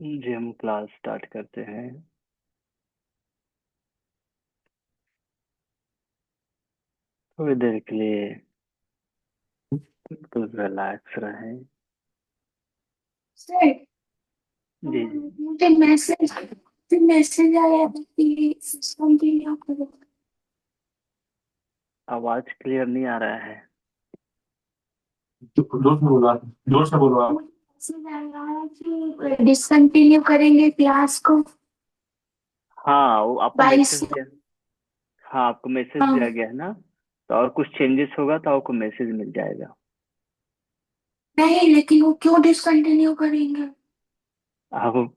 जी हम class start करते हैं। थोड़ी देर के लिए बिल्कुल रिलैक्स रहें। सर, जी जी। मुझे मैसेज आया था कि सिस्टम के लिए करो। आवाज क्लियर नहीं आ रहा है। जोर से बोलो आप। जोर से बोलो आप। मैसेज आया है कि डिसकंटिन्यू करेंगे क्लास को हाँ वो आपको 22 मैसेज दिया। हाँ आपको मैसेज दिया हाँ। गया है ना। तो और कुछ चेंजेस होगा तो आपको मैसेज मिल जाएगा। नहीं, लेकिन वो क्यों डिसकंटिन्यू करेंगे? अब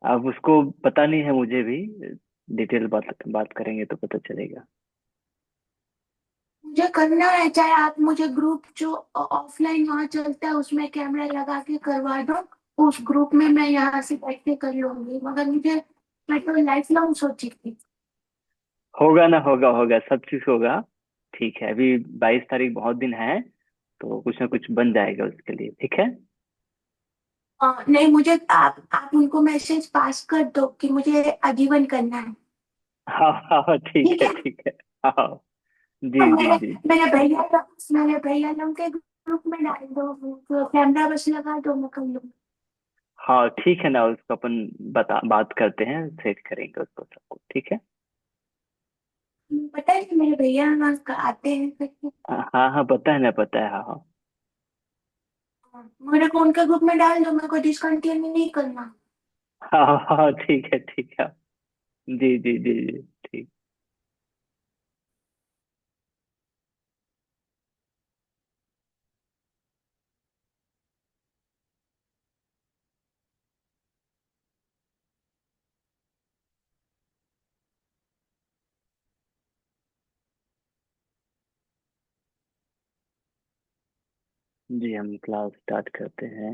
अब उसको पता नहीं है मुझे भी। डिटेल बात बात करेंगे तो पता चलेगा। मुझे करना है, चाहे आप मुझे ग्रुप जो ऑफलाइन वहां चलता है उसमें कैमरा लगा के करवा दो। उस ग्रुप में मैं यहाँ से बैठ के कर लूंगी, मगर मैं तो लाइफ लॉन्ग सोची थी। होगा ना, होगा होगा, सब चीज होगा। ठीक है, अभी 22 तारीख बहुत दिन है। तो कुछ ना कुछ बन जाएगा उसके लिए, ठीक है। नहीं, मुझे आप उनको मैसेज पास कर दो कि मुझे आजीवन करना है। हाँ हाँ ठीक ठीक है है। ठीक है। हाँ। और जी जी मेरे जी। मेरे भैया लोग के ग्रुप में डाल दो, तो कैमरा बस लगा दो, मैं कर लूंगी। हाँ ठीक है ना, उसको अपन बात करते हैं, सेट करेंगे उसको सबको, ठीक है। पता है कि मेरे भैया वहाँ आते हैं करके। हाँ हाँ पता है ना, पता है, हाँ हाँ। मेरे को उनके ग्रुप में डाल दो, मेरे को डिसकंटिन्यू नहीं करना। हाँ हाँ हाँ, ठीक है ठीक है। जी जी जी जी। ठीक। जी हम क्लास स्टार्ट करते हैं।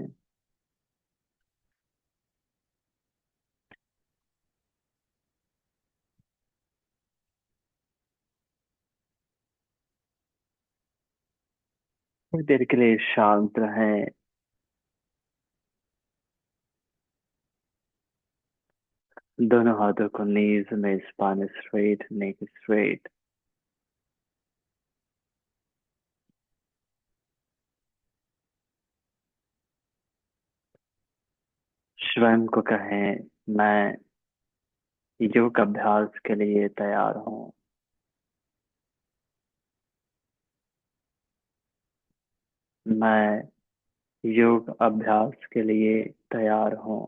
थोड़ी देर के लिए शांत रहें। दोनों हाथों को नीज में, स्पाइन स्ट्रेट, नेक स्ट्रेट। स्वयं को कहें, मैं योग अभ्यास के लिए तैयार हूँ। मैं योग अभ्यास के लिए तैयार हूँ।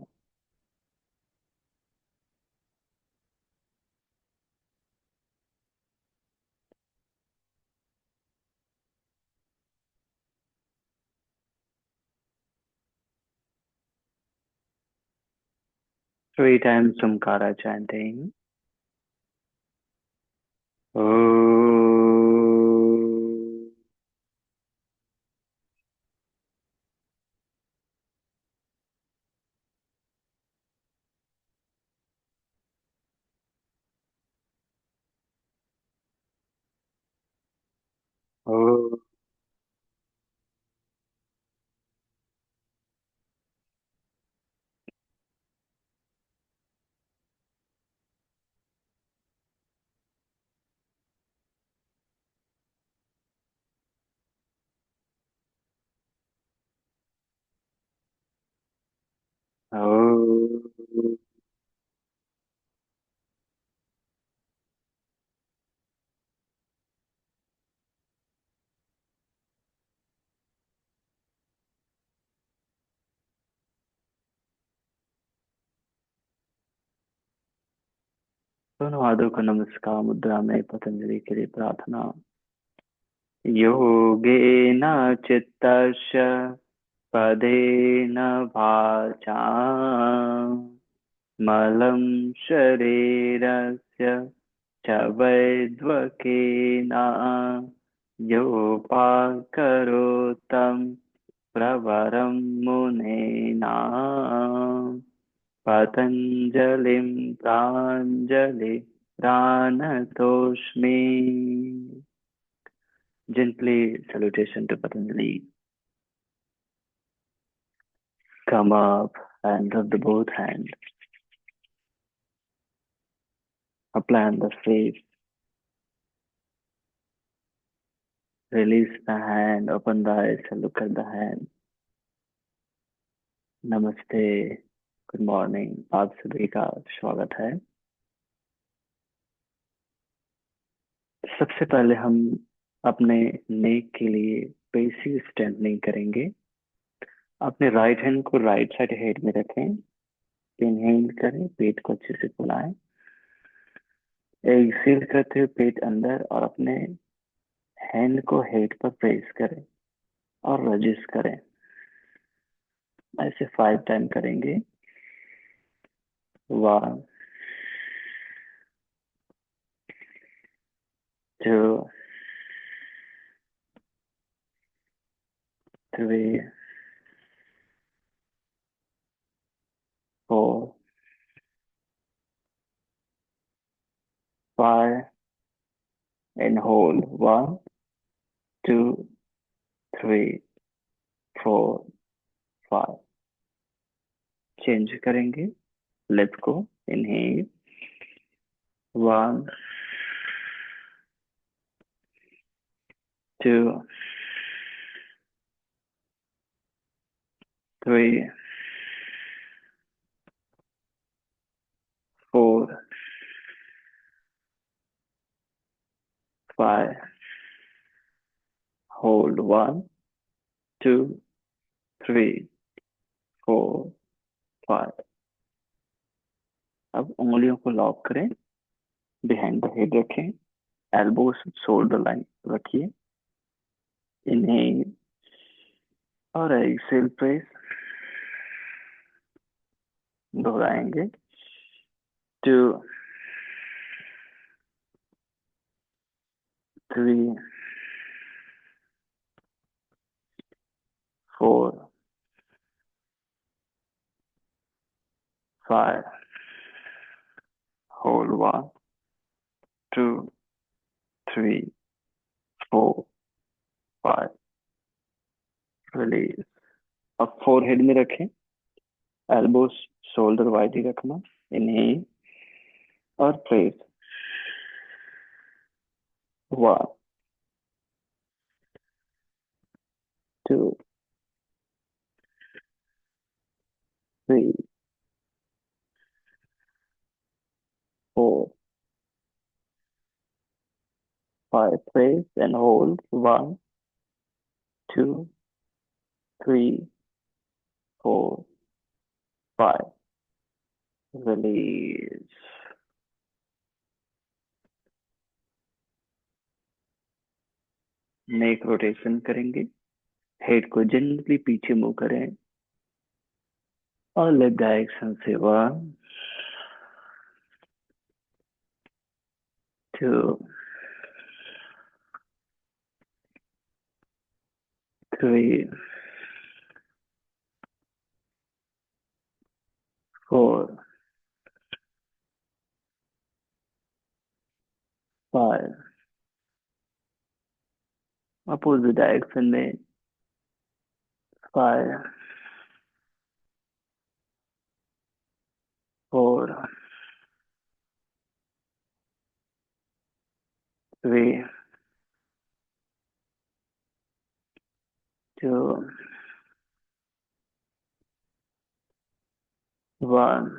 Three times Omkara chanting. ओ, ओ, दोनों हाथों को नमस्कार मुद्रा में पतंजलि के लिए प्रार्थना। योगेन चित्तस्य पदेन वाचां मलं शरीरस्य च वैद्वकेन योपाकरोतं प्रवरं मुनेना पतञ्जलिं प्राञ्जलि प्राणतोऽस्मि। Gently salutation to Patanjali. Come up, and rub the both hand. Apply on the face. Release the hand. Open the eyes and look at the hand. नमस्ते. Good morning. आप सभी का स्वागत है. सबसे पहले हम अपने नेक के लिए बेसिक स्ट्रेंथनिंग करेंगे. अपने राइट हैंड को राइट साइड हेड में रखें. इनहेल करें, पेट को अच्छे से फुलाएं. एक्सेल करते हुए पेट अंदर और अपने हैंड को हेड पर प्रेस करें और रजिस्ट करें. ऐसे 5 टाइम करेंगे. 1, 2, 3, 4, 5 and hold. 1, 2, 3, 4, 5. चेंज करेंगे लेफ्ट को. इनहेल. 1, 2, 3, 4, 5. Hold. 1, 2, 3, 4, 5. अब उंगलियों को लॉक करें. बिहाइंड द हेड रखें. एल्बो शोल्डर लाइन रखिए. इनहेल और एक्सेल प्रेस. दोहराएंगे. 2, 3, 4, 5. Hold. 1, 2, 3, 4, 5. रिलीज. अब फोरहेड में रखें. एल्बो शोल्डर वाइड ही रखना. इनहेल और press. 1, 2, 3, 4, 5. Press and hold. 1, 2, 3, 4, 5. Release. Neck rotation करेंगे. हेड को जेंटली पीछे मूव करें और लेग डायरेक्शन से. 1, 2, 3, 4, 5. अपोजिट डायरेक्शन में. 5, 4, 3, 2, 1.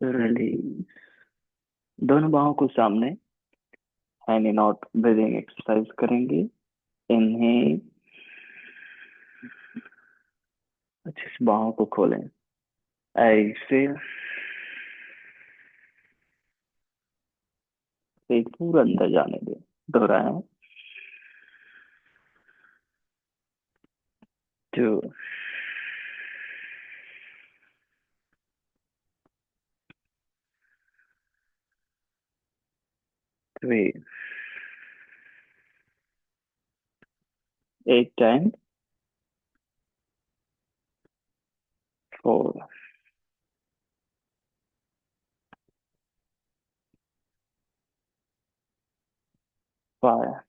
रिलीज. दोनों बाहों को सामने. Hand in out breathing exercise करेंगे. इनहेल. अच्छे से बाहों को खोलें. एक्सेल. पेट पूरा अंदर जाने दें. दोहराएं. 2, 3, 8 times. 4, 5.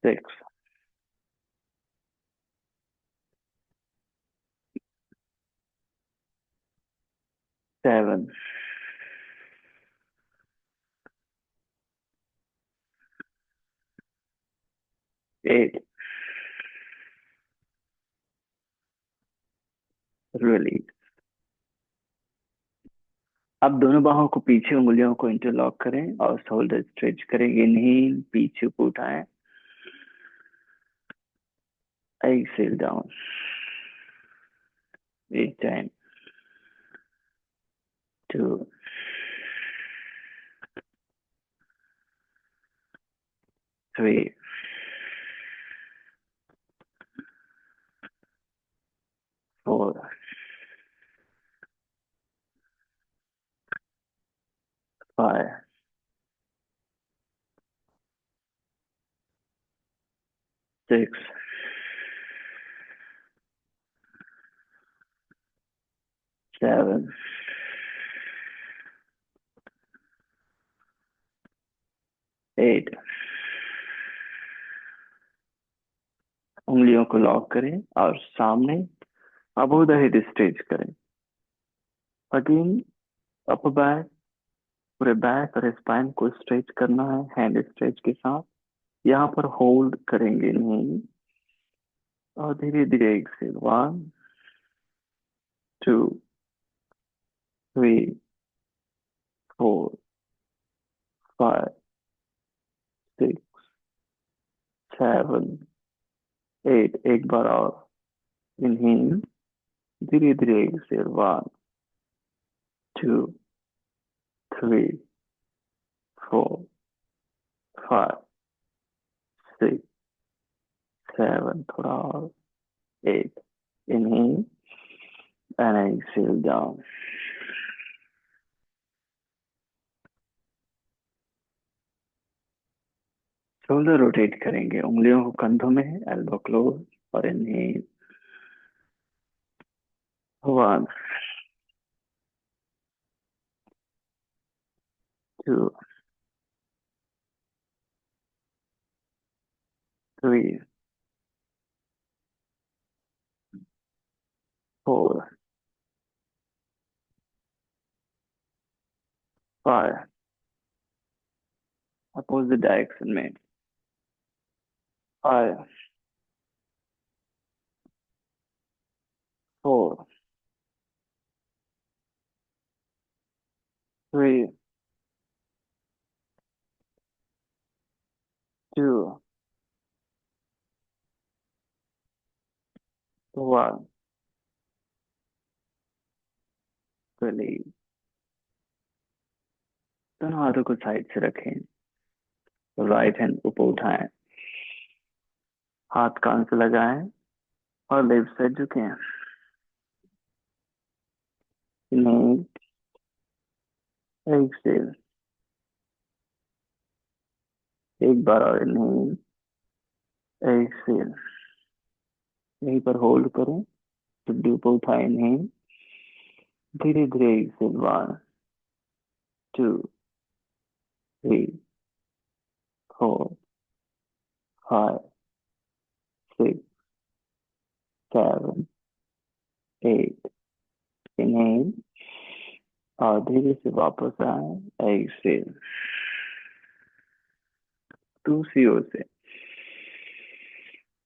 6, 7, 8, रिलीज। अब दोनों बाहों को पीछे, उंगलियों को इंटरलॉक करें और शोल्डर स्ट्रेच करें। इनहेल, पीछे को उठाएं, एक्सेल डाउन, 8 टाइम, 2, 3, 4, 5, 6, 7, 8। उंगलियों को लॉक करें और सामने अबोव द हेड स्ट्रेच करें। अगेन अपर बैक, पूरे बैक और स्पाइन को स्ट्रेच करना है हैंड स्ट्रेच के साथ। यहाँ पर होल्ड करेंगे नहीं और धीरे धीरे एक्सेल, 1, 2, 3, 4, 5, 6, 7, 8। एक बार और, इनहेल, धीरे धीरे एक्सेल, 1, 2, 3, 4, 5, 6, 7, थोड़ा और, 8। Inhale and exhale down. Shoulder rotate करेंगे, उंगलियों को कंधों में, एल्बो क्लोज, और इनहेल, 1, 2, 3, 4, 5, अपोजिट डायरेक्शन में, 5, 4, 3, 2, 1, रिलीज। दोनों हाथों को साइड से रखें, राइट हैंड ऊपर उठाएं, हाथ कान से लगाएं और लेफ्ट साइड झुकें। इनहेल, एक्सेल, एक बार और, इनहेल, एक्सेल, यहीं पर होल्ड करें, सिद्धि ऊपर उठाएं, इनहेल, धीरे धीरे एक्सेल, 1, 2, 3, 4, 5, 6, 7, 8। इनहेल और धीरे से वापस आए, एक्सेल, दूसरी ओर से,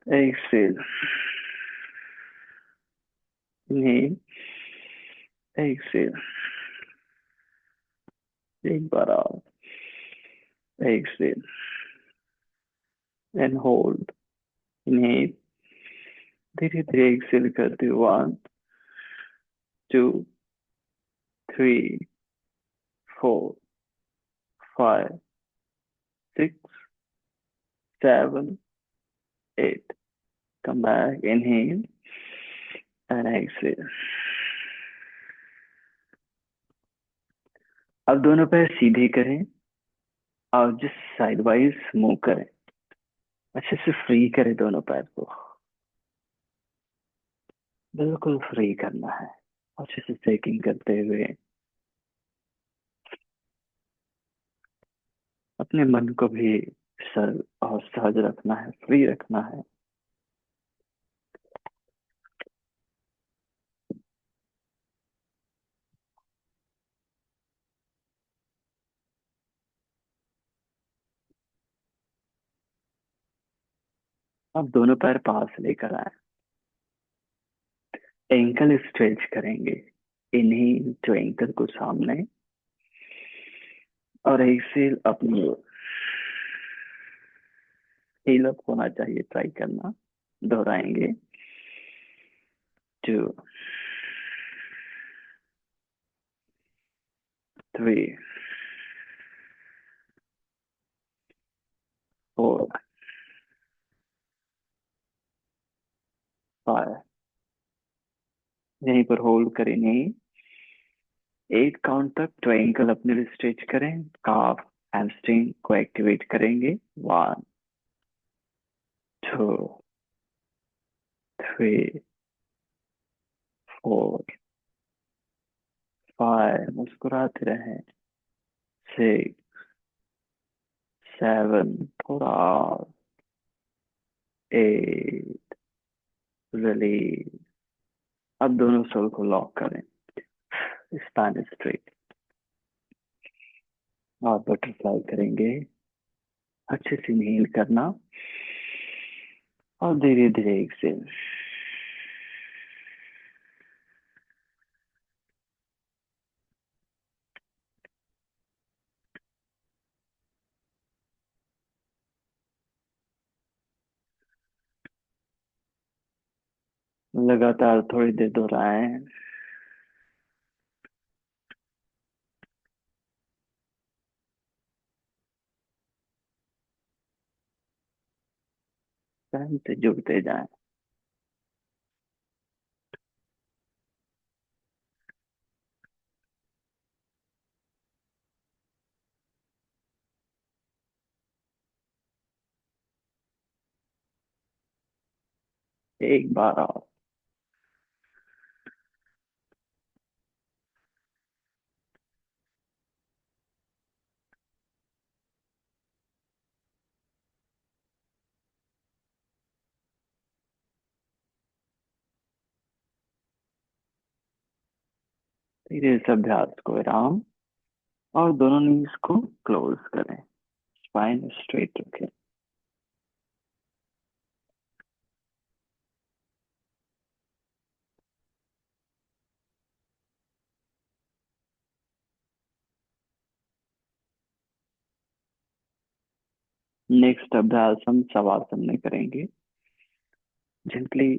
एक्सेल, इनहेल, एक्सेल, एक बार और, एक्सेल एंड होल्ड। इनहेल, धीरे धीरे एक्सेल करते हुए, 1, 2, 3, 4, 5, 6, 7, 8। Come back, inhale and exhale। अब दोनों पैर सीधे करें और जिस साइड वाइज मूव करें, अच्छे से फ्री करें दोनों पैर को, बिल्कुल फ्री करना है, अच्छे से शेकिंग करते हुए। अपने मन को भी सर और बहुत सहज रखना है, फ्री रखना है। अब दोनों पैर पास लेकर आए, एंकल स्ट्रेच करेंगे। इन्हीं जो एंकल को सामने और एक्सेल अपनी हील अप होना चाहिए, ट्राई करना। दोहराएंगे, 2, 3, 4, 5। यहीं पर होल्ड करें, नहीं, 8 काउंट तक तो एंकल अपने स्ट्रेच करें, काफ हैमस्ट्रिंग को एक्टिवेट करेंगे। 1, 2, 3, 4, 5, मुस्कुराते रहें। 6, 7, थोड़ा और। 8, रिलीज। अब दोनों सोल को लॉक करें, स्पाइन स्ट्रेट, और बटरफ्लाई करेंगे। अच्छे से इनहेल करना और धीरे धीरे एक्सेल। लगातार थोड़ी देर दोहराएं। स्वयं से जुड़ते जाएं। एक बार और। धीरे से अभ्यास को विराम, और दोनों नीज को क्लोज करें, स्पाइन स्ट्रेट रखें। नेक्स्ट अभ्यास हम शवासन में करेंगे। जेंटली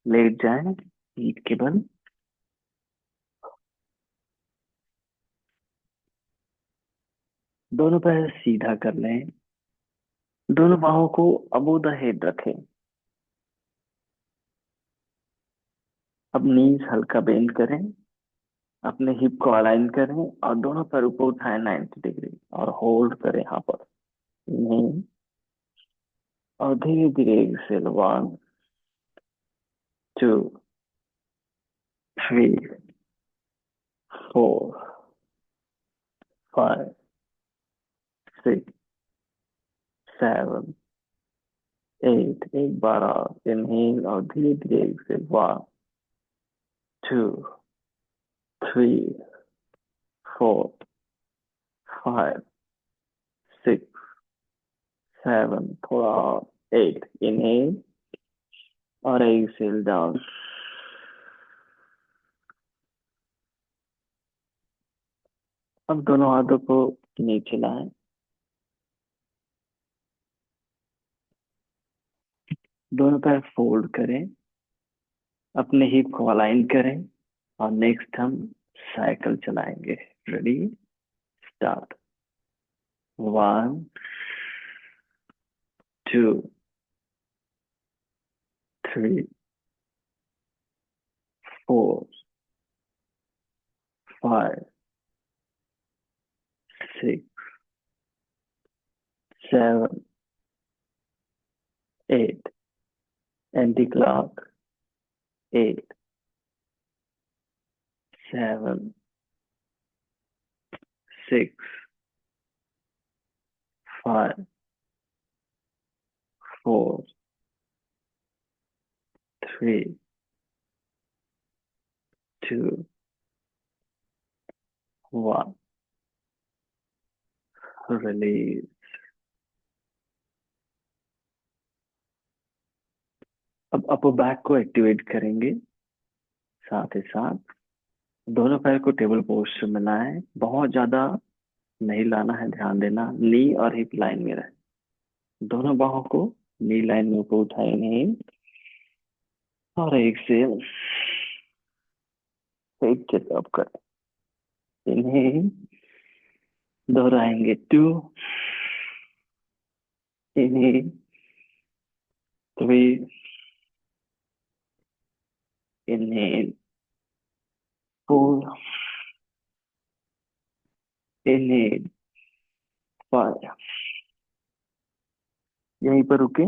लेट जाएं, पीठ के बल, दोनों पैर सीधा कर लें, दोनों बाहों को अबोव द हेड रखें। अब नीज हल्का बेंड करें, अपने हिप को अलाइन करें और दोनों पैर ऊपर उठाएं 90 डिग्री, और होल्ड करें यहाँ पर। नहीं, और धीरे धीरे एक्सेल। 1, 2, 3, 4, 5, 6, 7, 8। एक बार और इनहेल और धीरे धीरे एक्सेल। 1, 2, 3, 4, 5, 6, 7, थोड़ा और, 8। इनहेल और एक्सेल डाउन। अब दोनों हाथों को नीचे लाएं, दोनों पैर फोल्ड करें, अपने हिप को अलाइन करें, और नेक्स्ट हम साइकिल चलाएंगे। Ready, start. 1, 2, 3, 4, 5, 6, 7, 8, anti clock. 8, 7, 6, 5, 4, 3, 2, 1. Release. अब अपर बैक को एक्टिवेट करेंगे। साथ ही साथ दोनों पैर को टेबल पोस्चर में लाएं। बहुत ज्यादा नहीं लाना है, ध्यान देना। नी और हिप लाइन में रहे। दोनों बाहों को नी लाइन में ऊपर उठाएंगे और एक से एक चेकअप करें। इन्हें दोहराएंगे। 2, इन्हें 3, इन्हें 4, इन्हें 5। यहीं पर रुके।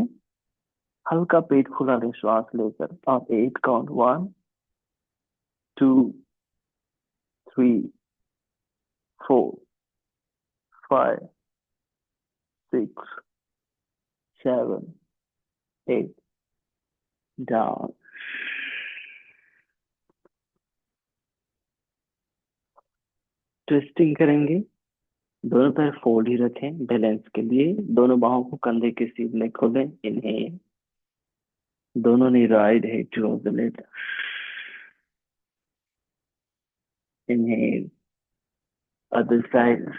हल्का पेट खुला ले श्वास लेकर। आप 8 काउंट। 1, 2, 3, 4, 5, 6, 7, 8। डाउन। ट्विस्टिंग करेंगे। दोनों पैर फोल्ड ही रखें बैलेंस के लिए। दोनों बाहों को कंधे के सीधे खोलें। इन्हें दोनों ने write head towards the left. इन्हें अदर साइड।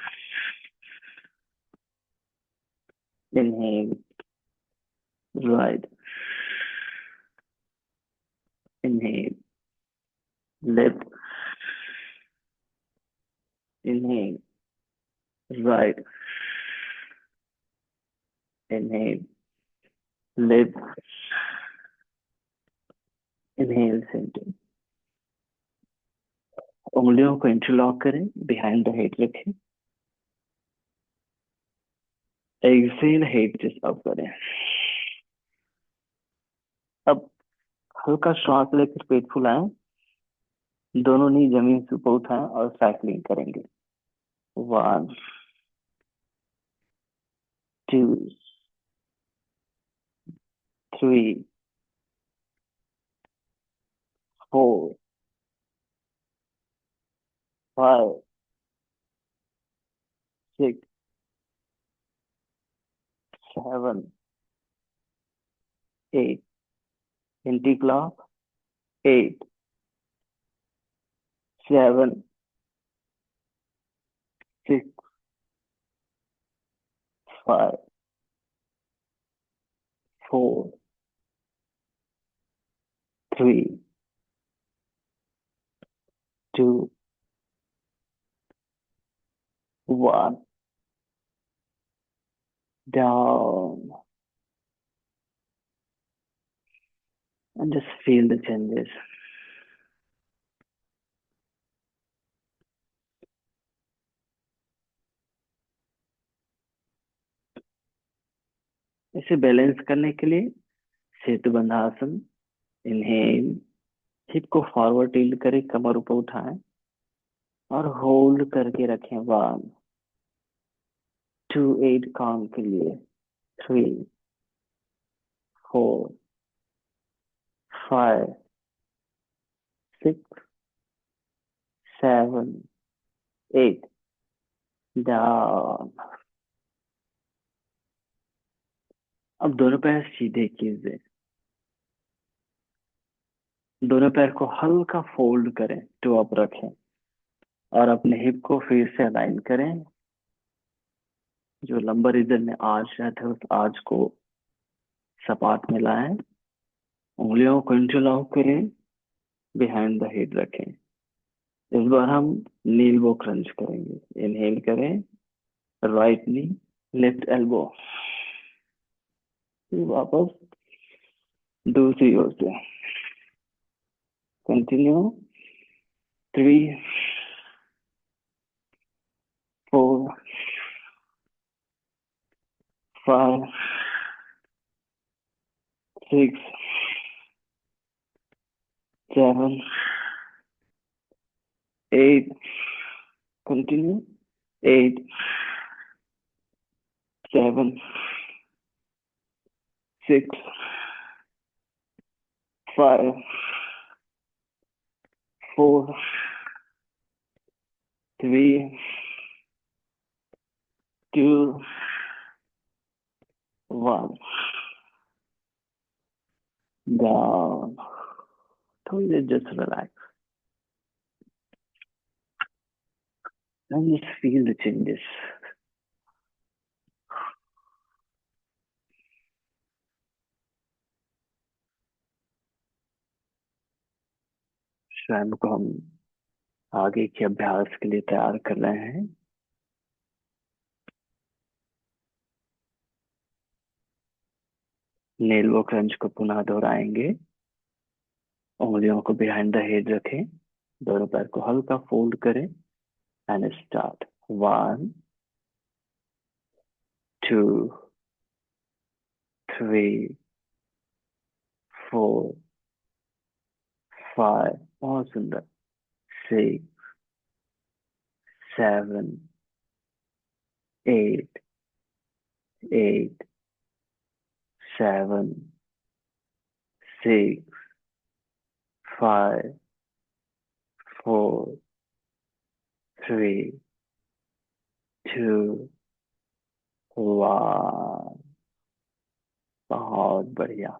इन्हें राइट। इन्हें लेफ्ट। इन्हें राइट। इन्हें लेफ्ट। इन्हें सेंटर। उंगलियों को इंटरलॉक करें। बिहाइंड द हेड रखें। एक्सेल हेड चेस्ट अप करें। अब हल्का श्वास लेकर पेट फुलाएं। दोनों नी जमीन से ऊपर उठाएं और साइकिलिंग करेंगे। 1, 2, 3, 4, 5, 6, 7, 8। Anti clock. 8, 7, 6, 5, 4, 3, 2, 1। Down. And just feel the changes. इसे बैलेंस करने के लिए सेतुबंध आसन। इनहेल। हिप को फॉरवर्ड टिल्ट करें, कमर ऊपर उठाएं और होल्ड करके रखें। 1, 2, 8 काउंट के लिए। 3, 4, 5, 6, 7, 8। डाउन। अब दोनों पैर सीधे कीजिए। दोनों पैर को हल्का फोल्ड करें, टो अप रखें और अपने हिप को फिर से अलाइन करें। जो लंबर रीजन में आर्च रहता है उस आर्च को सपाट में लाएं। उंगलियों को इंटरलॉक करें। बिहाइंड द हेड रखें। इस बार हम नील वो क्रंच करेंगे। इनहेल करें। Right knee, left elbow. वापस दूसरी ओर से। कंटिन्यू। 3, 4, 5, 6, 7, 8। कंटिन्यू। 8, 7, 6, 5, 4, 3, 2, 1. Down. थोड़ी देर just relax and just feel the changes. स्वयं को हम आगे के अभ्यास के लिए तैयार कर रहे हैं। नेल वो क्रंच को पुनः दोहराएंगे। उंगलियों को बिहाइंड द हेड रखें। दोनों पैर को हल्का फोल्ड करें एंड स्टार्ट। 1, 2, 3, 4, 5, बहुत सुंदर। 6, 7, 8, 8, 7, 6, 5, 4, 3, 2, 1। बहुत बढ़िया।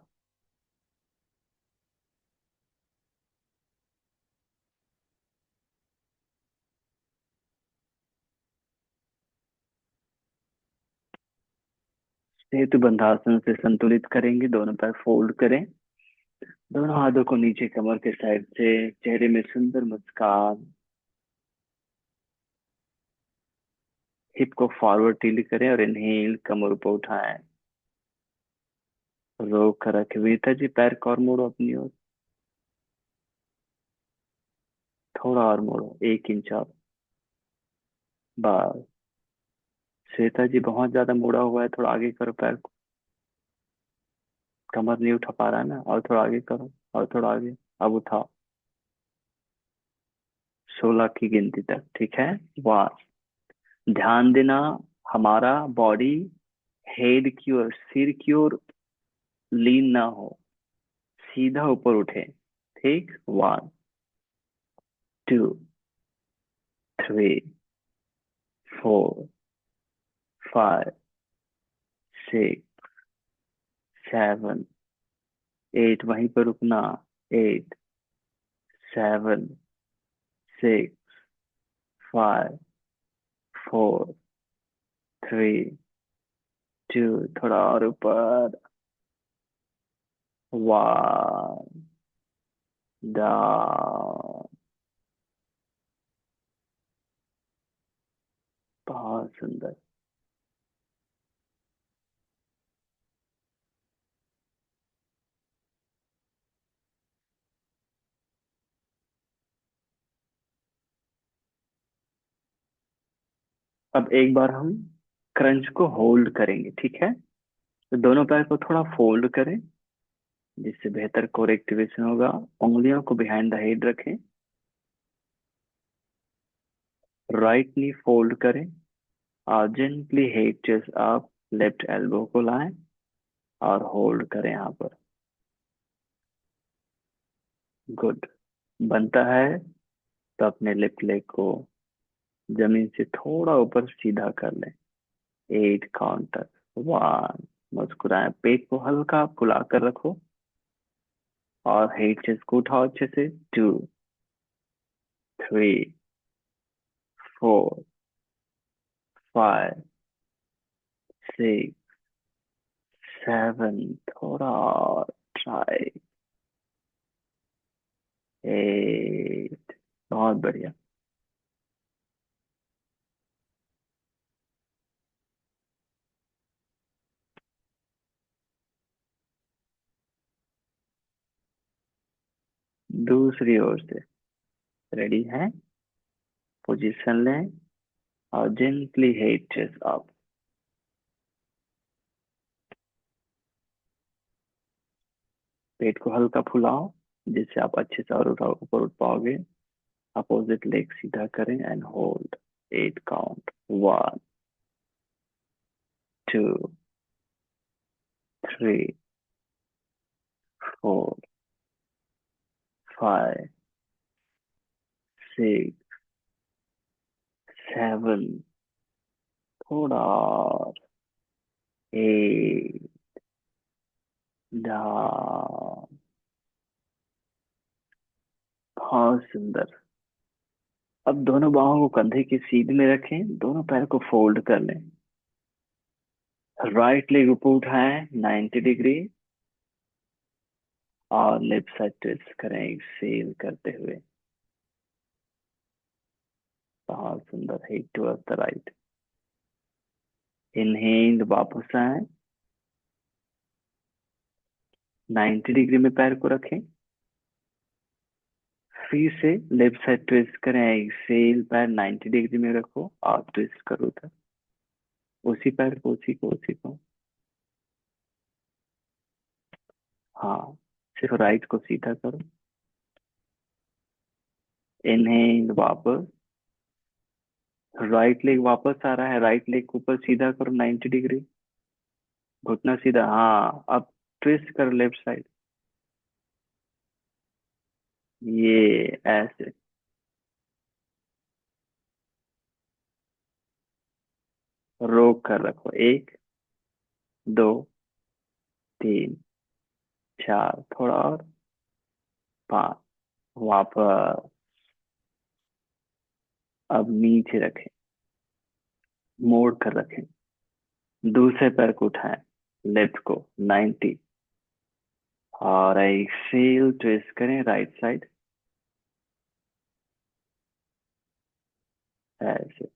सेतु बंधासन से संतुलित करेंगे। दोनों पैर फोल्ड करें। दोनों हाथों को नीचे कमर के साइड से, चेहरे में सुंदर मुस्कान। हिप को फॉरवर्ड टिल्ट करें और इनहेल कमर ऊपर उठाएं। रोक कर रखे। वीरता जी पैर को और मोड़ो अपनी ओर। थोड़ा और मोड़ो, 1 इंच और। बस। श्वेता जी बहुत ज्यादा मुड़ा हुआ है, थोड़ा आगे करो पैर को। कमर नहीं उठा पा रहा है ना, और थोड़ा आगे करो, और थोड़ा आगे। अब उठाओ 16 की गिनती तक, ठीक है। 1। ध्यान देना, हमारा बॉडी हेड की ओर, सिर की ओर लीन ना हो, सीधा ऊपर उठे। ठीक। 1, 2, 3, 4, 5, 6, 7, 8। वहीं पर रुकना। 8, 7, 6, 5, 4, 3, 2। थोड़ा और ऊपर। 1। डाउन। बहुत सुंदर। अब एक बार हम क्रंच को होल्ड करेंगे, ठीक है। तो दोनों पैर को थोड़ा फोल्ड करें, जिससे बेहतर कोर एक्टिवेशन होगा। उंगलियों को बिहाइंड द हेड रखें। राइट नी फोल्ड करें और gently head chest up. Left elbow को लाएं और होल्ड करें यहाँ पर। गुड। बनता है तो अपने लेफ्ट लेग को जमीन से थोड़ा ऊपर सीधा कर लें। 8 काउंट तक। 1। मुस्कुराएं, पेट को हल्का फुला कर रखो और हेड चेस्ट को उठाओ अच्छे से। 2, 3, 4, 5, 6, 7। थोड़ा और। ट्राई। 8। बहुत बढ़िया। दूसरी ओर से। रेडी है? पोजीशन लें और जेंटली हेड चेस्ट अप। पेट को हल्का फुलाओ, जिससे आप अच्छे से और ऊपर उठ पाओगे। अपोजिट लेग सीधा करें and hold. 8 count. 1, 2, 3, four, five, six, seven, थोड़ा और, एट, डाउन। बहुत सुंदर। अब दोनों बाहों को कंधे की सीध में रखें, दोनों पैर को फोल्ड कर लें। राइट लेग ऊपर उठाएं 90 डिग्री, और लेफ्ट साइड ट्विस्ट करें एक्सेल करते हुए। बहुत सुंदर। Head towards the right. Inhale, वापस आए, 90 डिग्री में पैर को रखें। फिर से लेफ्ट साइड ट्विस्ट करें एक्सेल, पैर 90 डिग्री में रखो और ट्विस्ट करो उधर। उसी पैर को, उसी को, उसी को। हाँ, सिर्फ राइट को सीधा करो। इनहेल, वापस। राइट लेग वापस आ रहा है, राइट लेग को ऊपर सीधा करो 90 डिग्री। घुटना सीधा, हाँ। अब ट्विस्ट करो लेफ्ट साइड। ये ऐसे। रोक कर रखो। एक, दो, तीन, चार, थोड़ा और, पांच। वापस। अब नीचे रखें, मोड़ कर रखें। दूसरे पैर को उठाएं, लेफ्ट को 90, और एक्सेल ट्विस्ट करें राइट साइड ऐसे।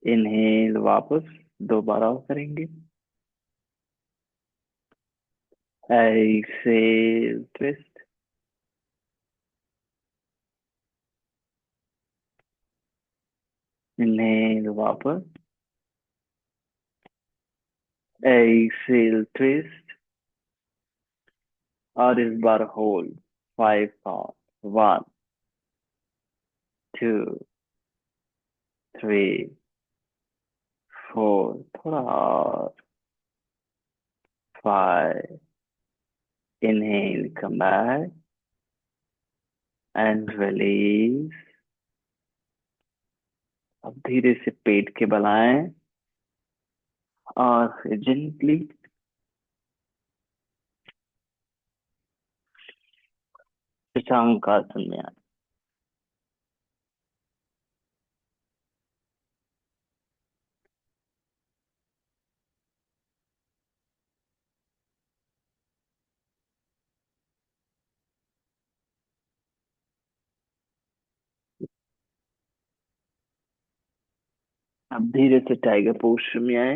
इनहेल, वापस। दोबारा और करेंगे। Exhale twist. इनहेल, वापस। एक्सेल ट्विस्ट, और इस बार होल्ड 5 काउंट। 1, 2, 3, 4, थोड़ा और, 5। Inhale, come back and release. अब धीरे से पेट के बल आए और जेंटली शशांकासन में आए। अब धीरे से टाइगर पोस्टर में आए।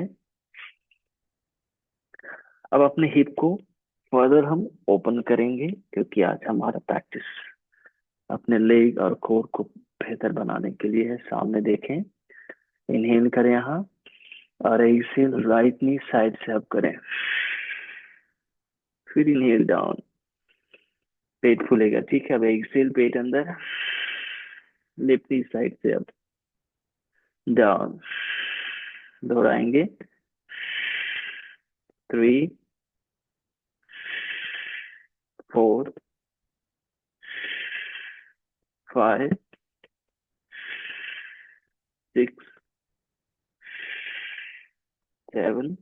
अब अपने हिप को फर्दर हम ओपन करेंगे, क्योंकि आज हमारा प्रैक्टिस अपने लेग और कोर को बेहतर बनाने के लिए है। सामने देखें। इनहेल करें यहाँ, और एक्सेल राइट नी साइड से अप करें। फिर इनहेल डाउन, पेट फूलेगा, ठीक है। अब एक्सेल, पेट अंदर, लेफ्ट नी साइड से अप, डाउन। दोहराएंगे। 3, 4, 5, 6, 7,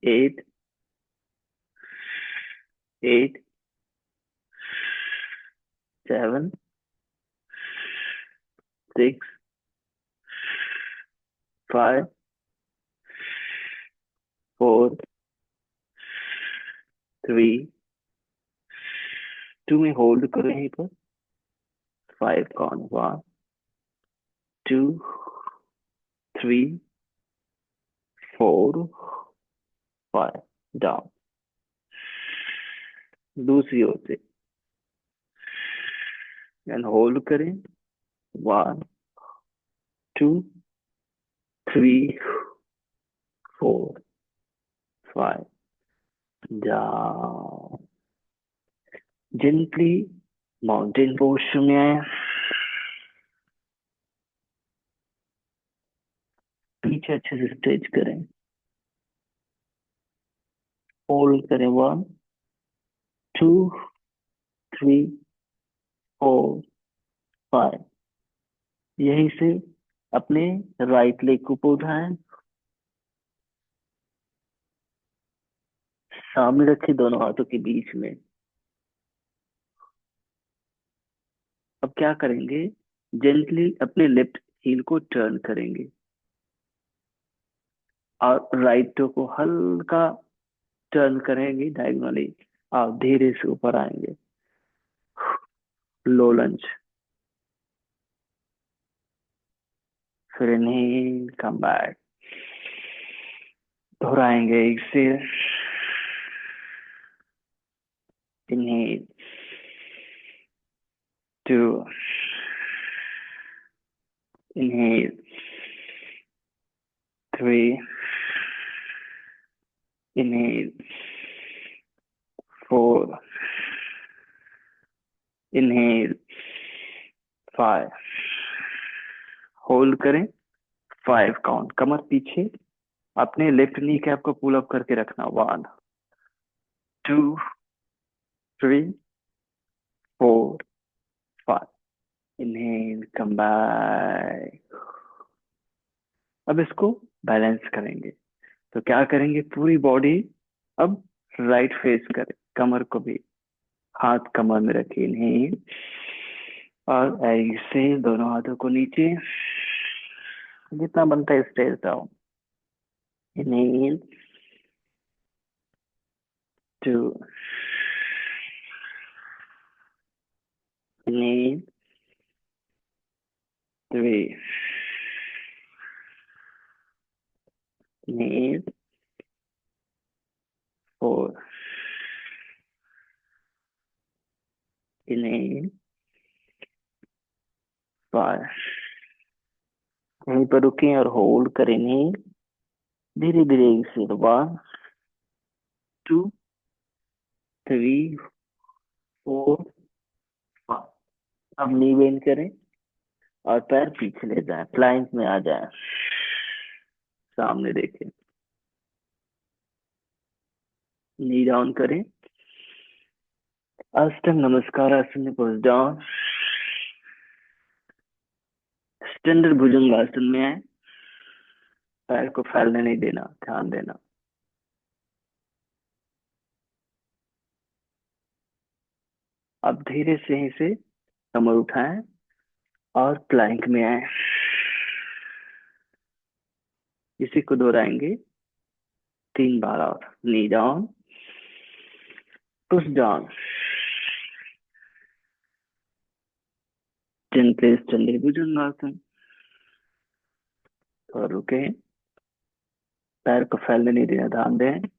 8, 8, 7, 6, 5, 4, 3, 2 में होल्ड करो यहीं पर। 5 काउंट। 1, 2, 3, 4, 5, डाउन। दूसरी ओर से, एंड होल्ड करें। 1, 2, 3, 4, 5, डाउन। जेंटली माउंटेन पोस्टर में आए। पीछे अच्छे से स्ट्रेच करें। होल्ड करें, 1 2 3 4 5। यहीं से अपने राइट लेग को ऊपर उठाएं, सामने रखें दोनों हाथों के बीच में। अब क्या करेंगे, जेंटली अपने लेफ्ट हील को टर्न करेंगे और राइट टो को हल्का टर्न करेंगे डायगोनली। आप धीरे से ऊपर आएंगे, लो लंज। फिर इनहेल, कम बैक, दोहराएंगे एक से। Inhale, 2, inhale, 3, inhale, 4, inhale, 5। Hold करें, 5 काउंट, कमर पीछे, अपने लेफ्ट नी कैप को पुल अप करके रखना। 1 2 3 4 5। Inhale, come back. अब इसको बैलेंस करेंगे, तो क्या करेंगे, पूरी बॉडी अब राइट फेस करें, कमर को भी, हाथ कमर में रखिए। इनहेल, और ऐसे दोनों हाथों को नीचे, जितना बनता है stretch down. Inhale, 2, inhale, 3, inhale, 4, inhale, 5। यहीं पर रुकें और होल्ड करें। इनहेल, धीरे धीरे एक्सेल, 1 2 3 4 5। अब नी बेंड करें और पैर पीछे ले जाएं, प्लैंक में आ जाएं, सामने देखें। नी डाउन करें, अष्टांग नमस्कार आसन में पुश डाउन, स्टैंडर्ड भुजंगासन में आए। पैर को फैलने नहीं देना, ध्यान देना। अब धीरे से यहीं से कमर उठाएं और प्लैंक में आए। इसी को दोहराएंगे 3 बार और। नी डाउन, पुश डाउन, चिन प्लेस, स्टैंडर्ड भुजंगासन। थोड़ा रुके, पैर को फैलने नहीं देना, ध्यान दें।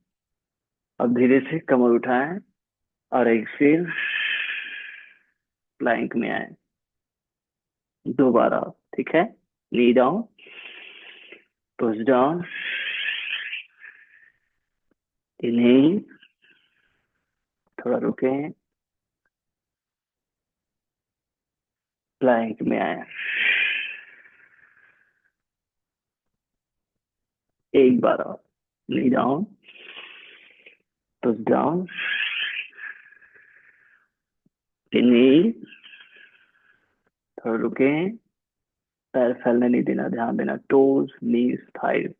अब धीरे से कमर उठाएं और एक्सेल, प्लैंक में आए। 2 बार और, ठीक है। नी डाउन, पुश डाउन, इनहेल, थोड़ा रुके, प्लैंक में आए। 1 बार और। Knee down, push down, inhale, थोड़ा रुके, पैर फैलने नहीं देना, ध्यान देना। टोज, नीज, थाइज,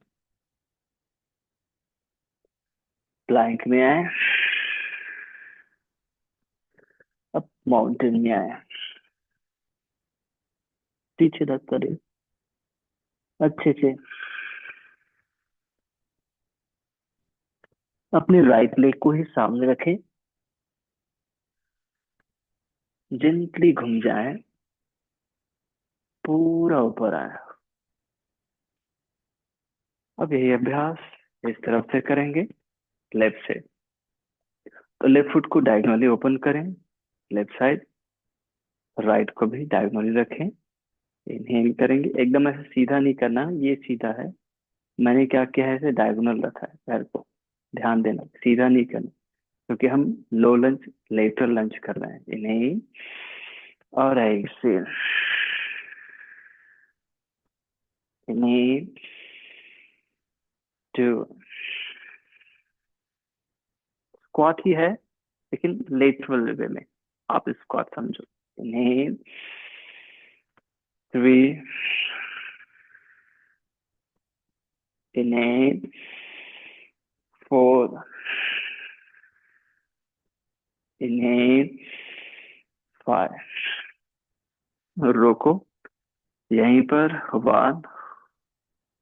प्लैंक में आए। अब माउंटेन में आए, पीछे तक करें अच्छे से। अपने राइट लेग को ही सामने रखें, जेंटली घूम जाए, पूरा ऊपर आए। अब यही अभ्यास इस तरफ से करेंगे, लेफ्ट से। तो लेफ्ट फुट को डायगोनली ओपन करें, लेफ्ट साइड, राइट को भी डायगोनली रखें। इनहेल करेंगे, एकदम ऐसे सीधा नहीं करना, ये सीधा है, मैंने क्या किया है, ऐसे डायगोनल रखा है पैर को, ध्यान देना, सीधा नहीं करना, क्योंकि हम लो लंच, लेटरल लंच कर रहे हैं। इनहेल और एक्सेल, इनहेल, 2, स्क्वाट ही है लेकिन लेटरल वे में, आप स्क्वाट समझो। इनहेल 3, इनहेल 4, इनहेल 5, रोको यहीं पर। 1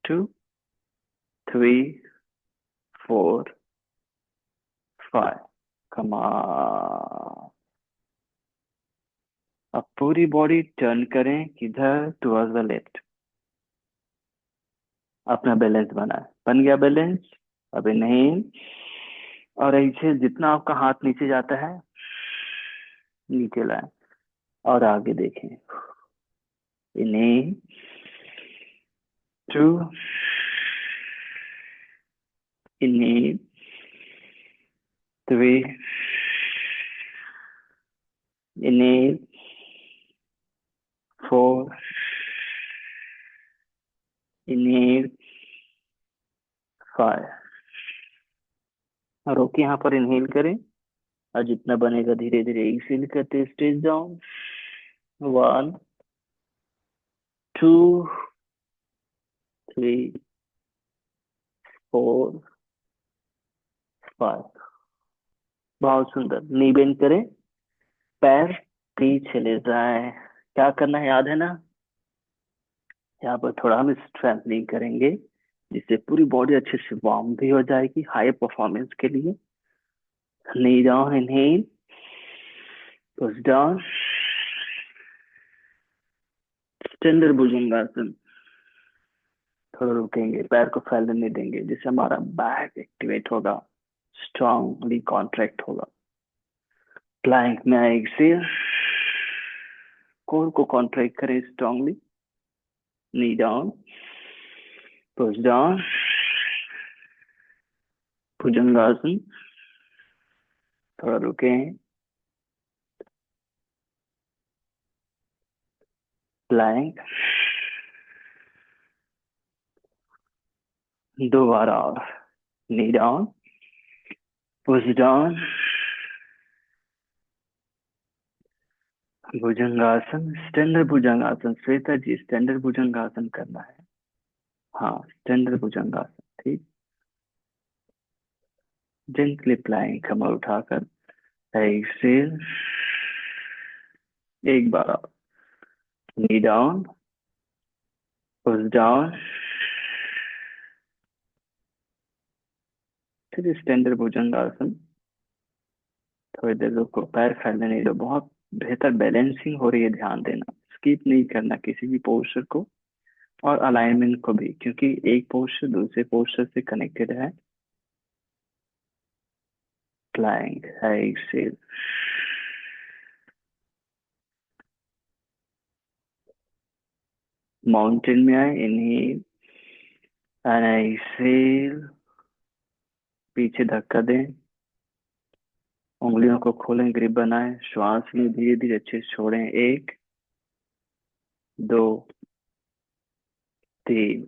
2 3 4 5, कमान। अब पूरी बॉडी टर्न करें किधर, टुवर्ड्स द लेफ्ट। अपना बैलेंस बन गया बैलेंस। अब नहीं, और ऐसे जितना आपका हाथ नीचे जाता है नीचे लाए और आगे देखें। इन्हें 2, इन्हें 3, इन्हें 4, इन्हें 5। रोके यहाँ पर इनहेल करें और जितना बनेगा धीरे धीरे एक्सेल करते स्टेज डाउन। 1 2 3 4 5। बहुत सुंदर। नी बेंड करें, पैर पीछे ले जाए। क्या करना है याद है ना? यहाँ पर थोड़ा हम स्ट्रेंथनिंग करेंगे जिससे पूरी बॉडी अच्छे से वार्म भी हो जाएगी हाई परफॉर्मेंस के लिए। Knee down, inhale, push down, standard bhujangasana. थोड़ा रुकेंगे, पैर को फैलने नहीं देंगे, जिससे हमारा बैक एक्टिवेट होगा, स्ट्रांगली कॉन्ट्रैक्ट होगा। प्लैंक में एक्सेल, कोर को कॉन्ट्रैक्ट करें strongly. Knee down, push down, bhujangasana. थोड़ा रुकें, प्लैंक, दोबारा और। Knee down, push down, bhujangasana, standard bhujangasana. Shweta ji standard bhujangasana करना है। हाँ, स्टैंडर्ड भुजंगासन, ठीक। जेंटली प्लाइंग, कमर उठाकर एक्सेल, एक बार और। नी डाउन, पुश डाउन, फिर स्टैंडर्ड भुजंगासन। थोड़ी देर रुको, पैर फैलने नहीं दो, बहुत बेहतर बैलेंसिंग हो रही है, ध्यान देना। स्किप नहीं करना किसी भी पोस्चर को और अलाइनमेंट को भी, क्योंकि एक पोस्चर दूसरे पोस्चर से कनेक्टेड है। प्लैंक, एक्सेल, माउंटेन में आए, इनहेल एंड एक्सेल, पीछे धक्का दें, उंगलियों को खोलें, ग्रिप बनाएं, श्वास में धीरे धीरे अच्छे से छोड़ें। 1 2 3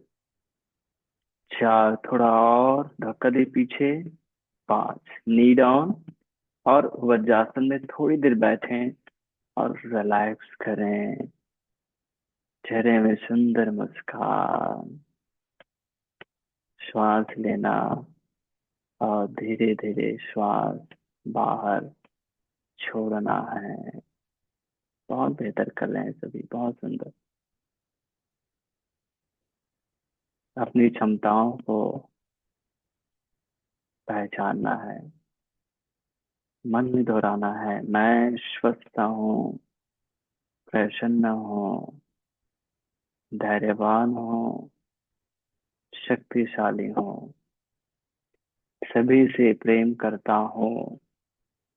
4, थोड़ा और धक्का दे पीछे। 5, नी डाउन, और वज्रासन में थोड़ी देर बैठें और रिलैक्स करें। चेहरे में सुंदर मुस्कान, श्वास लेना और धीरे धीरे श्वास बाहर छोड़ना है। बहुत बेहतर कर रहे हैं सभी, बहुत सुंदर। अपनी क्षमताओं को पहचानना है, मन में दोहराना है। मैं स्वस्थ हूँ, प्रसन्न हूँ, धैर्यवान हूँ, शक्तिशाली हूँ, सभी से प्रेम करता हूँ,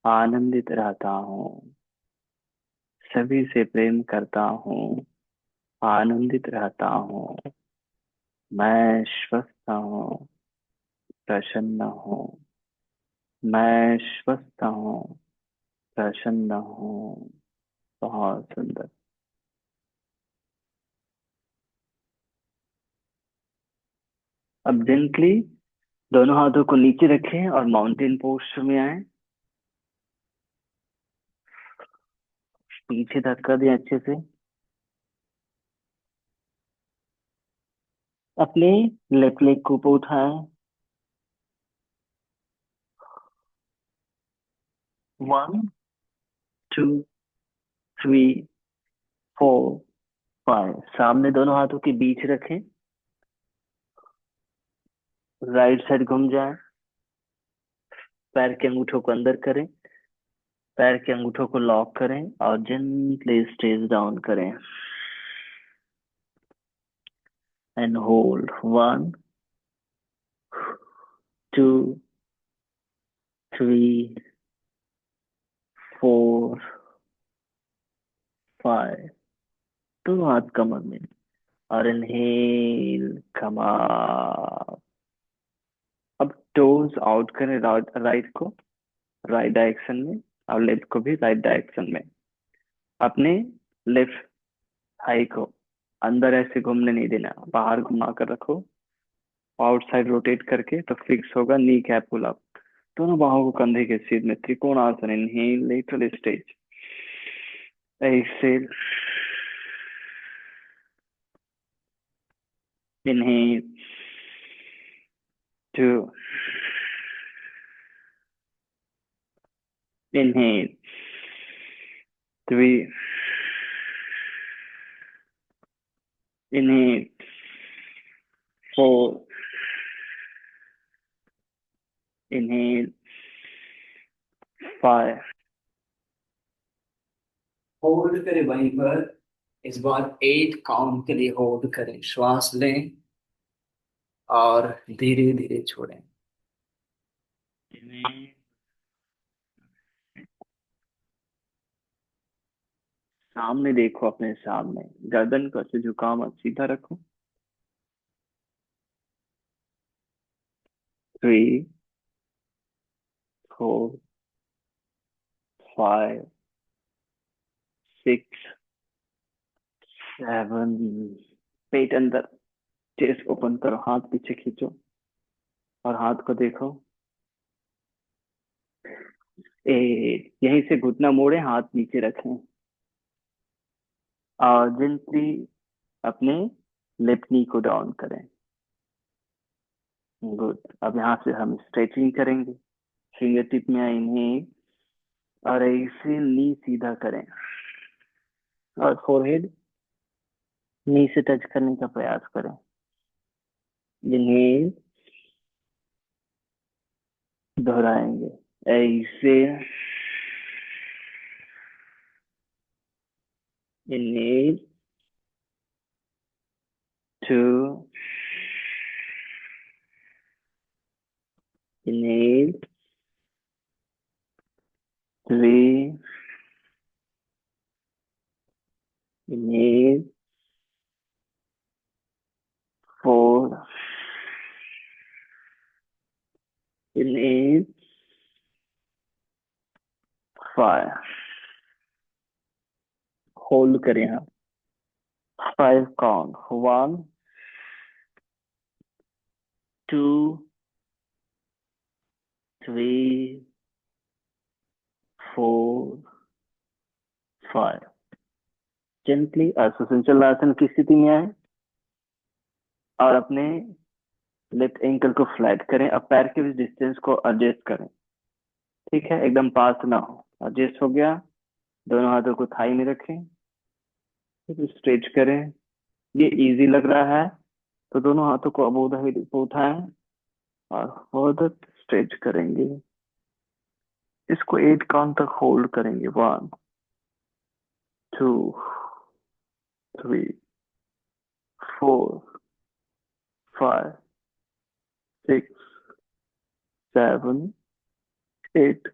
आनंदित रहता हूँ, सभी से प्रेम करता हूँ, आनंदित रहता हूँ। मैं स्वस्थ हूँ, प्रसन्न हूँ, मैं स्वस्थ हूँ, प्रसन्न हूँ। बहुत सुंदर। अब जेंटली दोनों हाथों को नीचे रखें और माउंटेन पोस्चर में आए। पीछे धक्का दें अच्छे से। अपने लेफ्ट लेग को ऊपर उठाएं। 1 2 3 4 5। सामने दोनों हाथों के बीच रखें। राइट साइड घूम जाए। पैर के अंगूठों को अंदर करें। पैर के अंगूठों को लॉक करें और जेंटली स्ट्रेच डाउन करें एंड होल्ड। 1 2 3 4 5। दोनों हाथ कमर में। और इनहेल, कम अप। अब टोज आउट करें राइट को राइट डायरेक्शन में और लेफ्ट को भी राइट डायरेक्शन में। अपने लेफ्ट थाई को अंदर ऐसे घूमने नहीं देना, बाहर घुमा कर रखो। आउटसाइड रोटेट करके तो फिक्स होगा नी कैप पुल अप। दोनों बाहों को कंधे के सीध में, Trikonasana. Inhale, lateral stretch. Exhale, inhale, 2, inhale, 3, inhale, 4, inhale, 5। Hold करें वहीं पर। इस बार 8 काउंट के लिए होल्ड करें, श्वास लें और धीरे धीरे छोड़ें। सामने देखो, अपने सामने गर्दन को ऐसे झुकाओ मत, सीधा रखो। 3 4 5 6 7। पेट अंदर, चेस्ट ओपन करो, हाथ पीछे खींचो और हाथ को देखो। 8। यहीं से घुटना मोड़े, हाथ नीचे रखें और जेंटली अपने लेफ्ट नी को डाउन करें। गुड। अब यहाँ से हम स्ट्रेचिंग करेंगे। फिंगर टिप में आएंगे और ऐसे नी सीधा करें और फोरहेड नी से टच करने का प्रयास करें। इनहेल, दोहराएंगे ऐसे। Inhale, 2, inhale, 3, inhale, 4, inhale, 5। Hold करें यहाँ 5 काउंट। 1 2 3 4 5। जेंटली अर्धसंचल आसन की स्थिति में आए और अपने लेफ्ट एंकल को फ्लैट करें। अब पैर के बीच डिस्टेंस को एडजस्ट करें। ठीक है, एकदम पास ना हो। एडजस्ट हो गया। दोनों हाथों को थाई में रखें, फिर स्ट्रेच करें। ये इजी लग रहा है तो दोनों हाथों को अबोध हिप पे उठाएं और फर्दर स्ट्रेच करेंगे। इसको 8 काउंट तक होल्ड करेंगे। 1 2 3 4 5 6 7 8।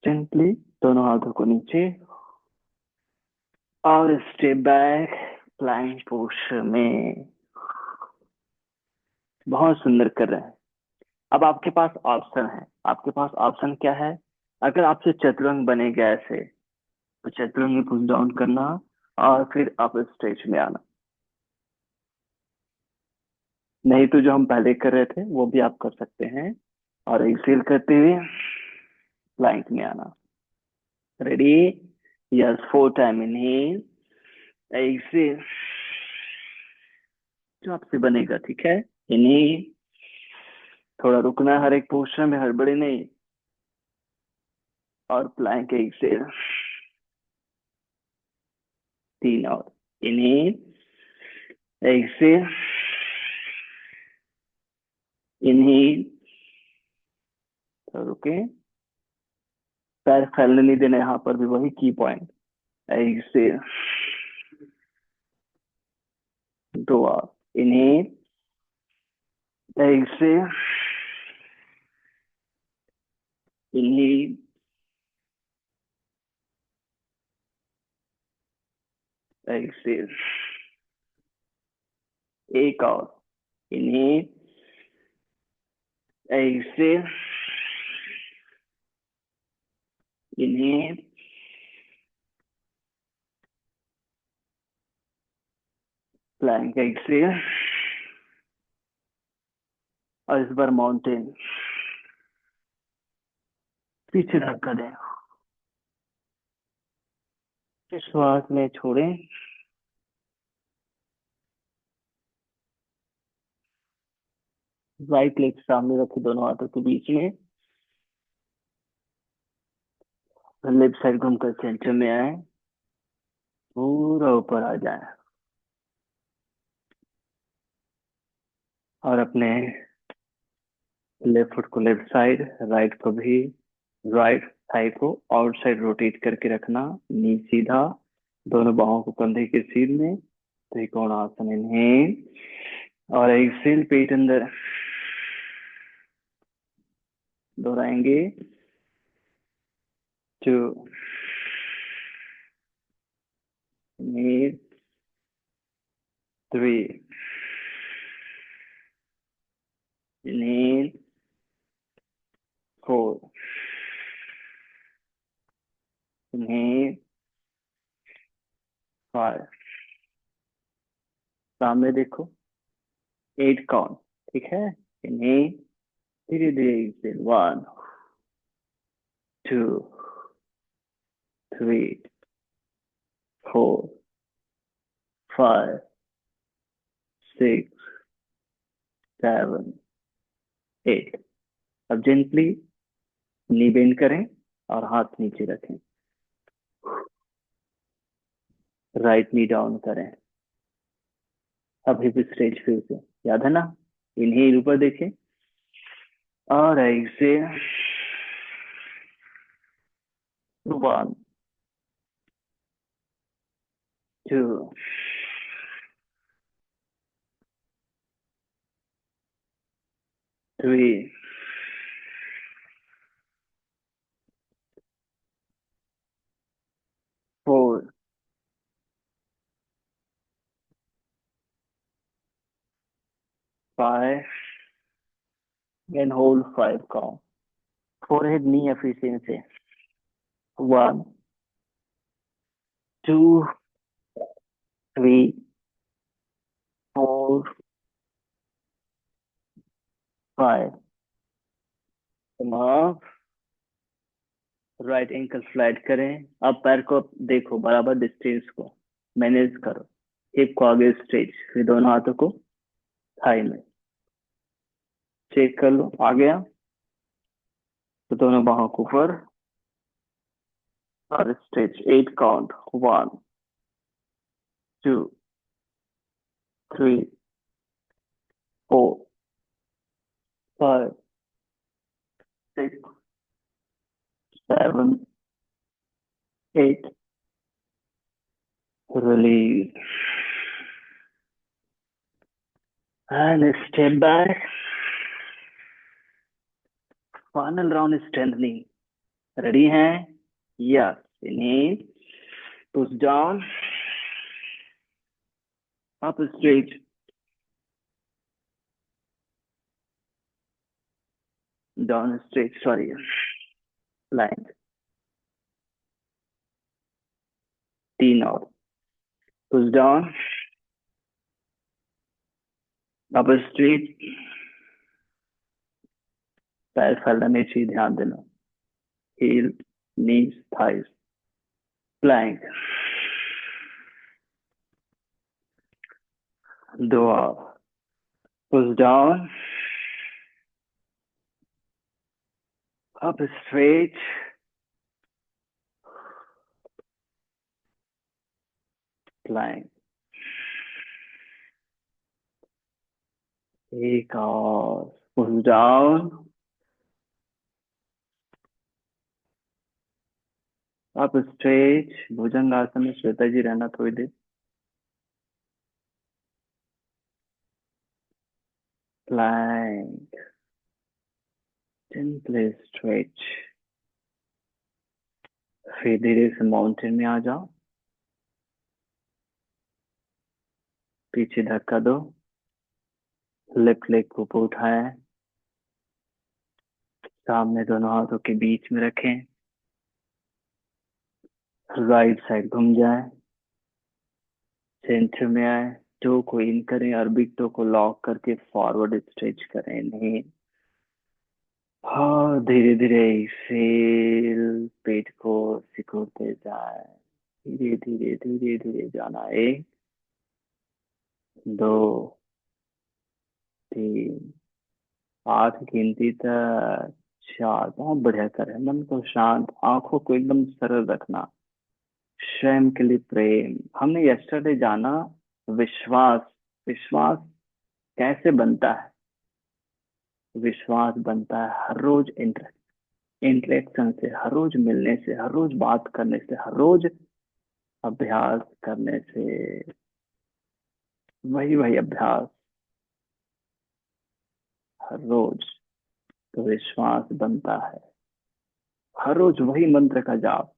जेंटली दोनों हाथों को नीचे और स्टेप बैक प्लैंक पोस्चर में। बहुत सुंदर कर रहे हैं। अब आपके पास ऑप्शन है। आपके पास ऑप्शन क्या है? अगर आपसे चतुरंग बनेगा ऐसे तो चतुरंग में पुश डाउन करना और फिर आप स्ट्रेच में आना। नहीं तो जो हम पहले कर रहे थे वो भी आप कर सकते हैं और एक्सेल करते हुए प्लैंक में आना। Ready? Yes, 4 time inhale, exhale, जो आपसे बनेगा, ठीक है। इनहेल, थोड़ा रुकना है हर एक पोस्चर में, हड़बड़ी नहीं। और प्लैंक, एक्सेल, 3 और। इनहेल, एक्सेल, इनहेल, तो रुके, पैर फैलने नहीं देना, यहाँ पर भी वही की पॉइंट। एक्सेल, 2 और। इनहेल, एक्सेल, इनहेल, एक्सेल, एक और। Inhale, exhale, inhale, plank, exhale, और इस बार माउंटेन, पीछे धक्का दें, फिर श्वास में छोड़ें, राइट लेग सामने रखें दोनों हाथों के बीच में, लेफ्ट साइड घूमकर सेंटर में आए, पूरा ऊपर आ जाए, और अपने लेफ्ट फुट को लेफ्ट साइड, राइट को भी राइट थाई को आउटसाइड रोटेट करके रखना, नी सीधा, दोनों बाहों को कंधे के सीध में, त्रिकोणासन। इनहेल और एक्सेल, पेट अंदर, दोहराएंगे। 2, इनहेल, 3, इनहेल, 4, इनहेल, 5, सामने देखो, 8 काउंट, ठीक है। इनहेल, धीरे धीरे एक्सेल, 1, 2, 3, 4, 5, 6, 7, 8। अब जेंटली नी बेंड करें और हाथ नीचे रखें, राइट नी डाउन करें। अभी भी स्ट्रेच फिर से, याद है ना। इनहेल, ऊपर देखें, और Excel, 1, 2, 3, 4, 5, and hold 5 count. Forehead knee efficiency. 1, 2, 3, 4, 5. Come up. Right ankle flat करें। अब पैर को देखो, बराबर डिस्टेंस को मैनेज करो, हिप को आगे स्ट्रेच, फिर दोनों हाथों को थाई में चेक कर लो, आ गया तो दोनों बाहों को ऊपर और stretch. 8 count, 1, 2, 3, 4, 5, 6, 7, 8, release and step back. Final round is strengthening. Ready हैं? Yes. Inhale, push down, up straight, down straight, sorry, plank, 3 और, push down, up straight, पैर फैलना नहीं चाहिए, ध्यान देना, heel, knees, thighs, plank. दो आप push down, up straight, plank. एक और push down, up straight. भुजंगासन में श्वेता जी रहना थोड़ी देर. Plank. Gently stretch. फिर धीरे से माउंटेन में आ जाओ. पीछे धक्का दो. लेफ्ट लेग को ऊपर उठाएं. सामने दोनों हाथों के बीच में रखें. राइट साइड घूम जाए. सेंटर में आए. टो को इन करें और बिग टो को लॉक करके फॉरवर्ड स्ट्रेच करें. नहीं, हाँ, धीरे धीरे एक्सेल. पेट को सिकुड़ते जाए. धीरे धीरे धीरे धीरे जाना. एक, दो, तीन, 8 गिनती तक. 4. बहुत बढ़िया करें. मन को शांत, आंखों को एकदम सरल रखना. स्वयं के लिए प्रेम. हमने यस्टरडे जाना विश्वास. विश्वास कैसे बनता है? विश्वास बनता है हर रोज इंटरेक्शन से, हर रोज मिलने से, हर रोज बात करने से, हर रोज अभ्यास करने से. वही वही अभ्यास हर रोज, तो विश्वास बनता है. हर रोज वही मंत्र का जाप,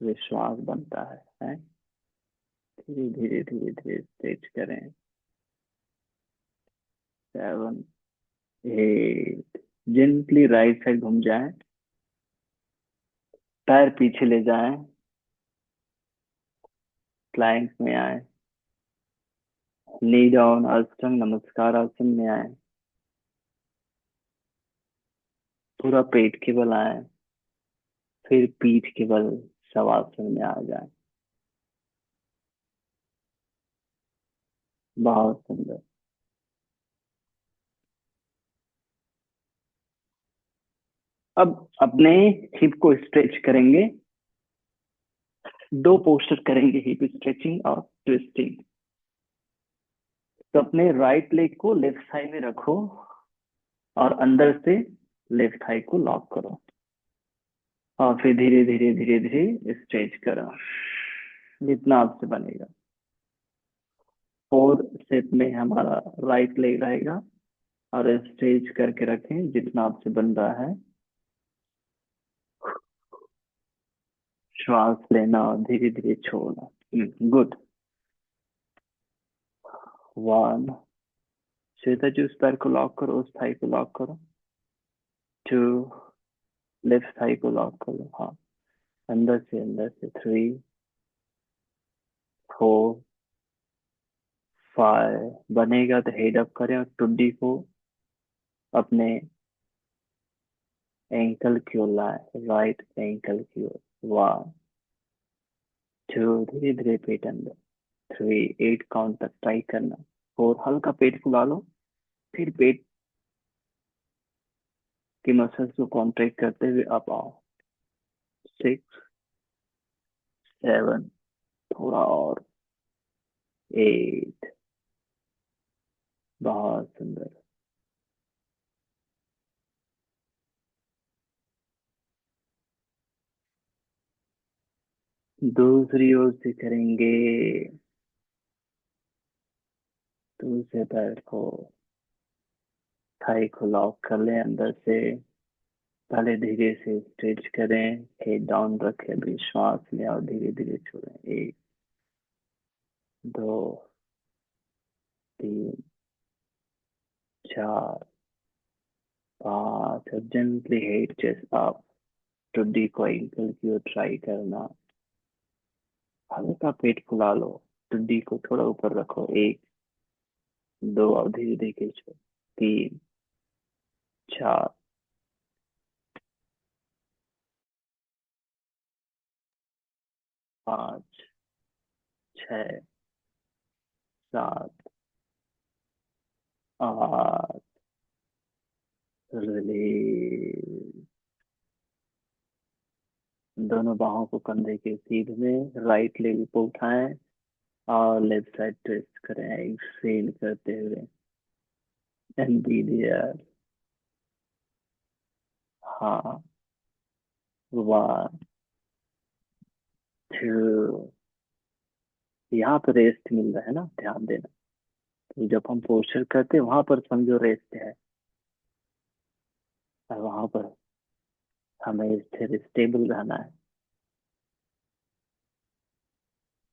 विश्वास बनता है? धीरे धीरे धीरे धीरे स्ट्रेच करें. 7, 8. जेंटली राइट साइड घूम जाए. पैर पीछे ले जाएं. प्लैंक में आए. नी डाउन अष्टांग नमस्कार आसन में आए. पूरा पेट के बल आए. फिर पीठ के बल शवासन में आ जाए. बहुत सुंदर. अब अपने हिप को स्ट्रेच करेंगे. 2 पोस्टर करेंगे, हिप स्ट्रेचिंग और ट्विस्टिंग. तो अपने राइट लेग को लेफ्ट साइड में रखो और अंदर से लेफ्ट थाई को लॉक करो और फिर धीरे धीरे धीरे धीरे स्ट्रेच करो जितना आपसे बनेगा. 4 सेट में हमारा राइट लेग रहेगा और स्ट्रेच करके रखें जितना आपसे बन रहा है. श्वास लेना और धीरे धीरे छोड़ना. गुड. 1. श्वेता जी उस पैर को लॉक करो, उस थाई को लॉक करो. 2. लेफ्ट थाई को लॉक करो. हाँ, अंदर से. 3, 4, 5. बनेगा तो हेड अप करें और टुड्डी को अपने एंकल की ओर लाए. राइट एंकल की ओर. 1, 2. धीरे धीरे पेट अंदर. 3, 8 काउंट तक ट्राई करना. 4. हल्का पेट फुला लो. फिर पेट की मसल्स को कॉन्ट्रैक्ट करते हुए अप आओ. 6, 7. थोड़ा और. 8. बहुत सुंदर. दूसरी ओर से करेंगे. दूसरे पैर को, थाई को लॉक कर लें अंदर से. पहले धीरे से स्ट्रेच करें. हेड डाउन रखें. अभी श्वास लें और धीरे धीरे छोड़ें. 1, 2, 3, 4, 5. अब जेंटली हेड चेस्ट अप. टुड्डी को एंकल की ओर ट्राई करना. हल्का पेट फुला लो. टुड्डी को थोड़ा ऊपर रखो. 1, 2 और धीरे धीरे खींचो. 3, 4. 5, 6, 7, 8, रिलीज। दोनों बाहों को कंधे के सीध में, राइट लेग को उठाएं और लेफ्ट साइड ट्विस्ट करें एक्सेल करते हुए। And be there. हाँ, 1, 2। यहाँ पर रेस्ट मिल रहा है ना, ध्यान देना। तो जब हम पोस्चर करते हैं वहां पर समझो रेस्ट है, और वहां पर हमें स्थिर स्टेबल रहना है।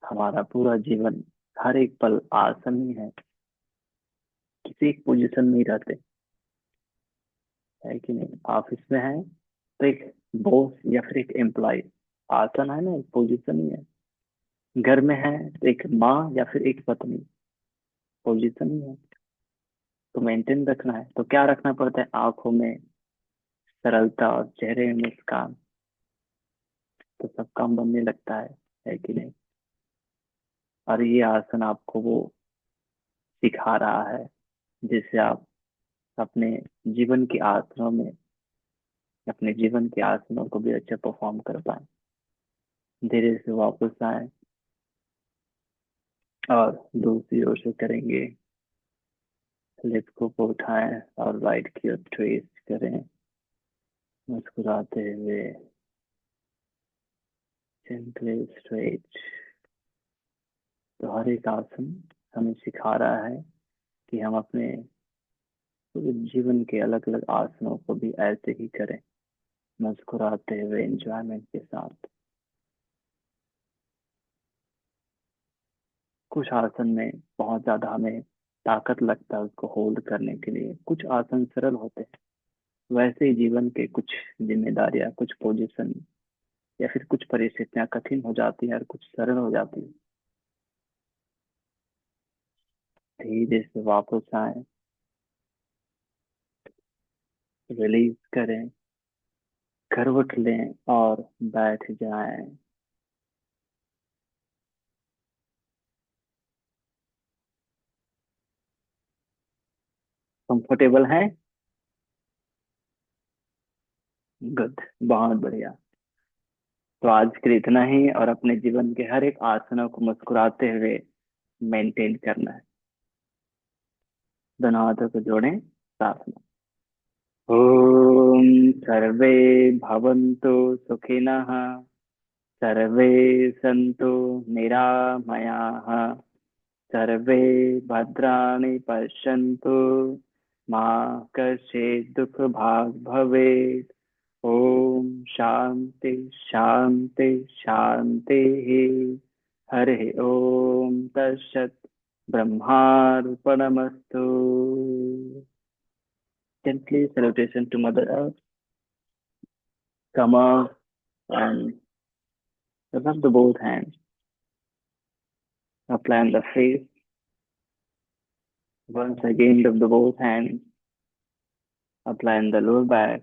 हमारा पूरा जीवन हर एक पल आसन ही है, किसी एक पोजीशन में ही रहते, है कि नहीं। ऑफिस में है तो एक बॉस या फिर एक एम्प्लॉय, आसन है ना, एक पोजीशन ही है। घर में है तो एक माँ या फिर एक पत्नी, पोजीशन ही है। तो मेंटेन रखना है तो क्या रखना पड़ता है, आंखों में सरलता और चेहरे में मुस्कान, तो सब काम बनने लगता है कि नहीं। और ये आसन आपको वो सिखा रहा है जिससे आप अपने जीवन के आसनों में, अपने जीवन के आसनों को भी अच्छा परफॉर्म कर पाए। धीरे से वापस आए और दूसरी ओर से करेंगे। लेफ्ट को उठाएं और राइट की ओर ट्विस्ट करें, मुस्कुराते हुए, सिंपली स्ट्रेट। तो हर एक आसन हमें सिखा रहा है कि हम अपने पूरे जीवन के अलग अलग आसनों को भी ऐसे ही करें, मुस्कुराते हुए, एंजॉयमेंट के साथ। कुछ आसन में बहुत ज्यादा हमें ताकत लगता है उसको होल्ड करने के लिए, कुछ आसन सरल होते हैं। वैसे ही जीवन के कुछ जिम्मेदारियां, कुछ पोजीशन या फिर कुछ परिस्थितियां कठिन हो जाती हैं और कुछ सरल हो जाती है। धीरे से वापस आए, रिलीज करें, करवट लें और बैठ जाएं। कंफर्टेबल हैं? गुड, बहुत बढ़िया। तो आज के लिए इतना ही, और अपने जीवन के हर एक आसनों को मुस्कुराते हुए मेंटेन करना है। दोनों हाथों को जोड़ें साथ में। ओम सर्वे भवन्तु सुखिनः, सर्वे सन्तु निरामयाः, सर्वे भद्राणि पश्यन्तु, मा कश्चित् दुःखभाग् भवेत्। ओम शांति शांति शांति। हरि ओम तत्सत्। ब्रह्मार्पणमस्तु। Gently salutation to Mother Earth. Come up and rub the both hands. Apply on the face. Once again, rub the both hands. Apply on the lower back.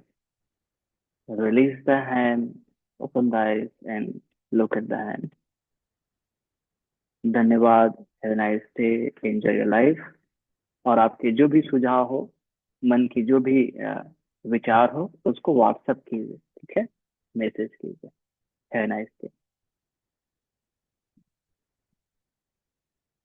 Release the hand. Open the eyes and look at the hand. धन्यवाद। Have a nice day. Enjoy your life. और आपके जो भी सुझाव हो, मन की जो भी विचार हो, उसको व्हाट्सएप कीजिए, ठीक है, मैसेज कीजिए। Have a nice day.